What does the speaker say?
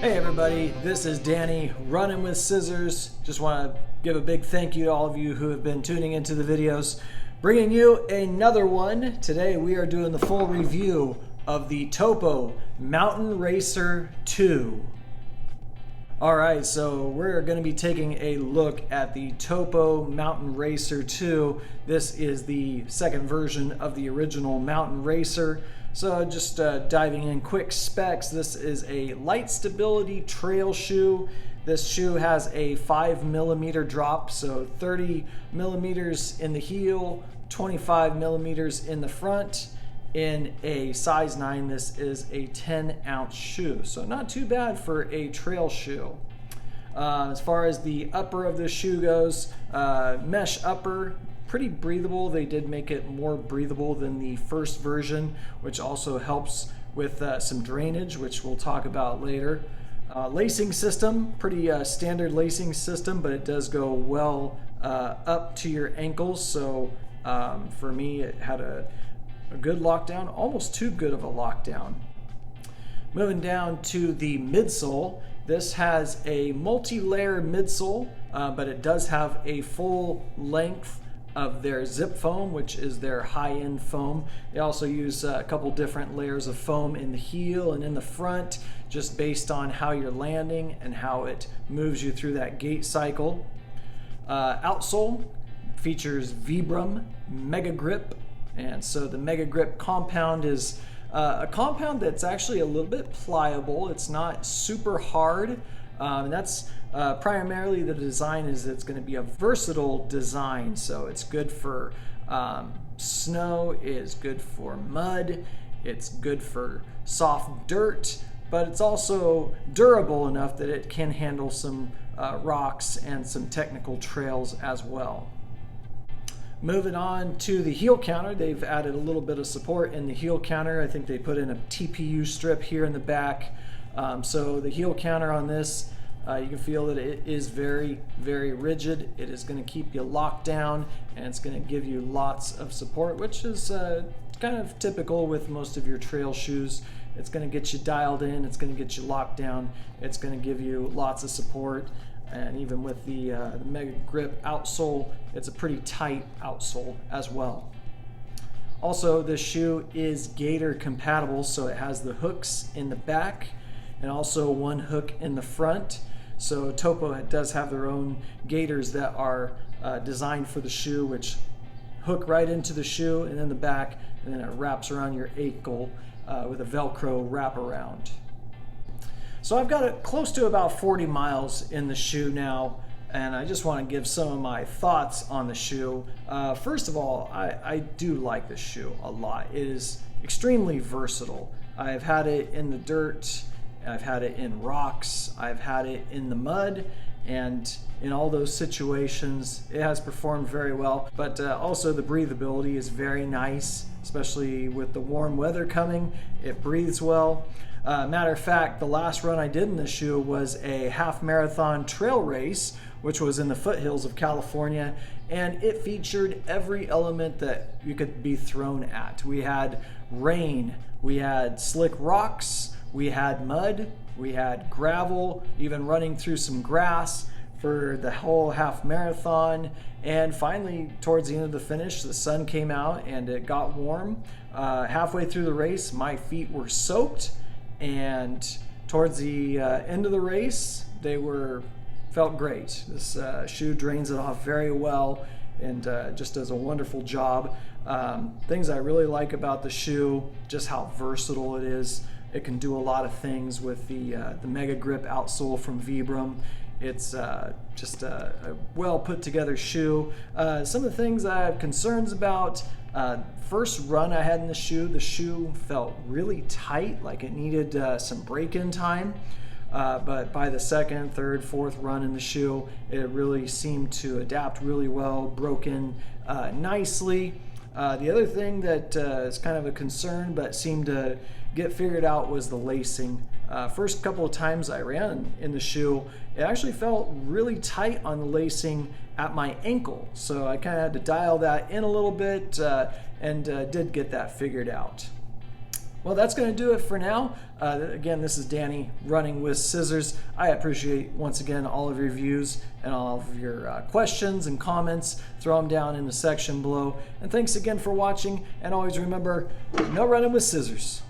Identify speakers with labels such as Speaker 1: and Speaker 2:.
Speaker 1: Hey everybody, this is Danny, running with scissors. Just want to give a big thank you to all of you who have been tuning into the videos. Bringing you another one. Today we are doing the full review of the Topo Mountain Racer 2. Alright, so we're going to be taking a look at the Topo Mountain Racer 2. This is the second version of the original Mountain Racer. So just diving in quick specs, this is a light stability trail shoe. This shoe has a 5mm drop, so 30 millimeters in the heel, 25 millimeters in the front. In a size 9, this is a 10-ounce shoe, so not too bad for a trail shoe. As far as the upper of the shoe goes, mesh upper, pretty breathable. They did make it more breathable than the first version, which also helps with some drainage, which we'll talk about later. Lacing system, pretty standard lacing system, but it does go well up to your ankles. So for me, it had a good lockdown, almost too good of a lockdown. Moving down to the midsole, this has a multi-layer midsole, but it does have a full length of their zip foam, which is their high-end foam. They also use a couple different layers of foam in the heel and in the front, just based on how you're landing and how it moves you through that gait cycle. Outsole features Vibram Mega Grip, and so the Mega Grip compound is a compound that's actually a little bit pliable. It's not super hard, and that's primarily the design is it's going to be a versatile design. So it's good for snow, is good for mud, it's good for soft dirt, but it's also durable enough that it can handle some rocks and some technical trails as well. Moving on to the heel counter, they've added a little bit of support in the heel counter. I think they put in a TPU strip here in the back. So the heel counter on this, you can feel that it is very, very rigid. It is going to keep you locked down, and it's going to give you lots of support, which is kind of typical with most of your trail shoes. It's going to get you dialed in, it's going to get you locked down, it's going to give you lots of support. And even with the Mega Grip outsole, it's a pretty tight outsole as well. Also, this shoe is gator compatible, so it has the hooks in the back and also one hook in the front. So Topo does have their own gaiters that are designed for the shoe, which hook right into the shoe and in the back, and then it wraps around your ankle with a Velcro wraparound. So I've got it close to about 40 miles in the shoe now, and I just want to give some of my thoughts on the shoe. First of all, I do like this shoe a lot. It is extremely versatile. I've had it in the dirt, I've had it in rocks, I've had it in the mud, and in all those situations it has performed very well. But also the breathability is very nice, especially with the warm weather coming. It breathes well. Matter of fact, the last run I did in this shoe was a half marathon trail race, which was in the foothills of California, and it featured every element that you could be thrown at. We had rain, we had slick rocks, we had mud, we had gravel, even running through some grass for the whole half marathon. And finally, towards the end of the finish, the sun came out and it got warm. Halfway through the race, my feet were soaked, and towards the end of the race, they felt great. This shoe drains it off very well and just does a wonderful job. Things I really like about the shoe, just how versatile it is. It can do a lot of things with the Mega Grip outsole from Vibram. It's just a well put together shoe. Some of the things I have concerns about, first run I had in the shoe felt really tight, like it needed some break-in time. But by the second, third, fourth run in the shoe, it really seemed to adapt really well, broke in nicely. The other thing that is kind of a concern but seemed to get figured out was the lacing. First couple of times I ran in the shoe, it actually felt really tight on the lacing at my ankle. So I kind of had to dial that in a little bit and did get that figured out. Well, that's going to do it for now. Again, this is Danny running with scissors. I appreciate, once again, all of your views and all of your questions and comments. Throw them down in the section below. And thanks again for watching. And always remember, no running with scissors.